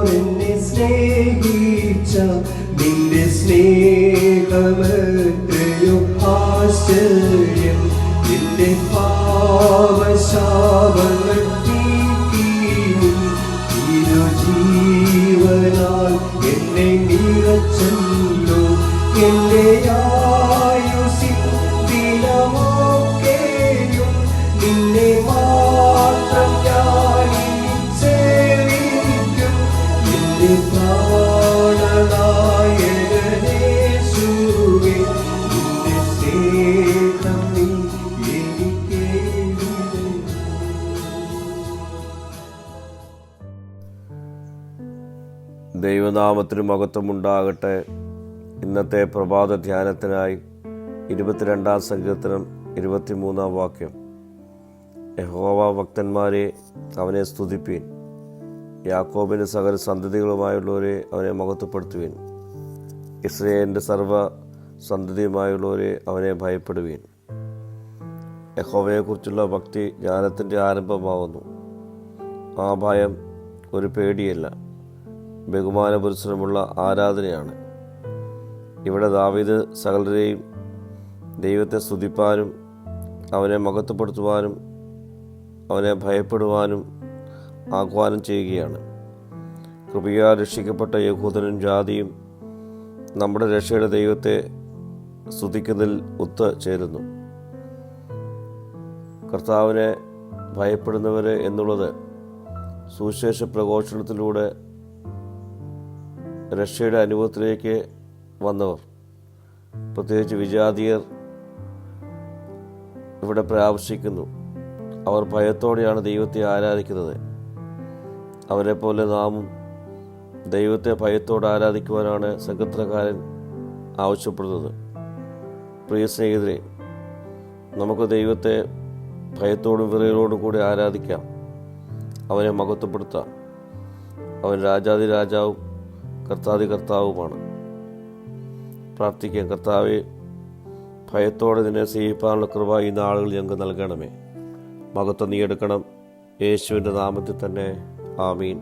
എന്നെ സ്നേഹിച്ച നിന്റെ സ്നേഹമത്രയോ ആശ്ചര്യം. നിന്റെ പാപശാപങ്ങൾ ജീവനാൽ എന്നെ നിറച്ചല്ലോ. എന്റെ ആയുസ്സിൻ ദിനമൊക്കെയും നിന്നെ മാത്രം ഞാൻ സേവിക്കും. എന്റെ പ്രാണനായകനേശുവേ, നിന്റെ സ്നേഹം നീ ദൈവനാമത്തിന് മഹത്വമുണ്ടാകട്ടെ. ഇന്നത്തെ പ്രഭാത ധ്യാനത്തിനായി 22-ാം സങ്കീർത്തനം 23-ാം വാക്യം. യഹോവ ഭക്തന്മാരെ അവനെ സ്തുതിപ്പീൻ, യാക്കോബിൻ്റെ സകല സന്തതികളുമായുള്ളവരെ അവനെ മഹത്വപ്പെടുത്തുവീൻ, ഇസ്രായേലിൻ്റെ സർവ്വ സന്തതിയുമായുള്ളവരെ അവനെ ഭയപ്പെടുവീൻ. യഹോവയെക്കുറിച്ചുള്ള ഭക്തി ജ്ഞാനത്തിൻ്റെ ആരംഭമാവുന്നു. ആ ഭയം ഒരു പേടിയല്ല, ബഹുമാനപുരസ്സരമുള്ള ആരാധനയാണ്. ഇവിടെ ദാവീദ് സകലരെയും ദൈവത്തെ സ്തുതിപ്പാനും അവനെ മഹത്വപ്പെടുത്തുവാനും അവനെ ഭയപ്പെടുവാനും ആഹ്വാനം ചെയ്യുകയാണ്. കൃപയാൽ രക്ഷിക്കപ്പെട്ട യഹൂദനും ജാതിയും നമ്മുടെ രക്ഷയുടെ ദൈവത്തെ സ്തുതിക്കുന്നതിൽ ഒത്തു ചേരുന്നു. കർത്താവിനെ ഭയപ്പെടുന്നവർ എന്നുള്ളത് സുവിശേഷ പ്രഘോഷണത്തിലൂടെ രക്ഷയുടെ അനുഭവത്തിലേക്ക് വന്നവർ, പ്രത്യേകിച്ച് വിജാതീയർ ഇവിടെ പരാമർശിക്കുന്നു. അവർ ഭയത്തോടെയാണ് ദൈവത്തെ ആരാധിക്കുന്നത്. അവരെപ്പോലെ നാമും ദൈവത്തെ ഭയത്തോടെ ആരാധിക്കുവാനാണ് സങ്കീർത്തനക്കാരൻ ആവശ്യപ്പെടുന്നത്. പ്രിയ സ്നേഹിതരെ, നമുക്ക് ദൈവത്തെ ഭയത്തോടും വിറയലോടും കൂടി ആരാധിക്കാം, അവനെ മഹത്വപ്പെടുത്താം. അവൻ രാജാതി രാജാവും കർത്താതി കർത്താവുമാണ്. പ്രാർത്ഥിക്കാം. കർത്താവെ, ഭയത്തോടെ നിന്നെ സ്നേഹിപ്പാനുള്ള കൃപ ഈ നാളുകൾ ഞങ്ങൾക്ക് നൽകണമേ. മഹത്വം നീ എടുക്കണം. യേശുവിൻ്റെ നാമത്തിൽ തന്നെ. ആമീൻ.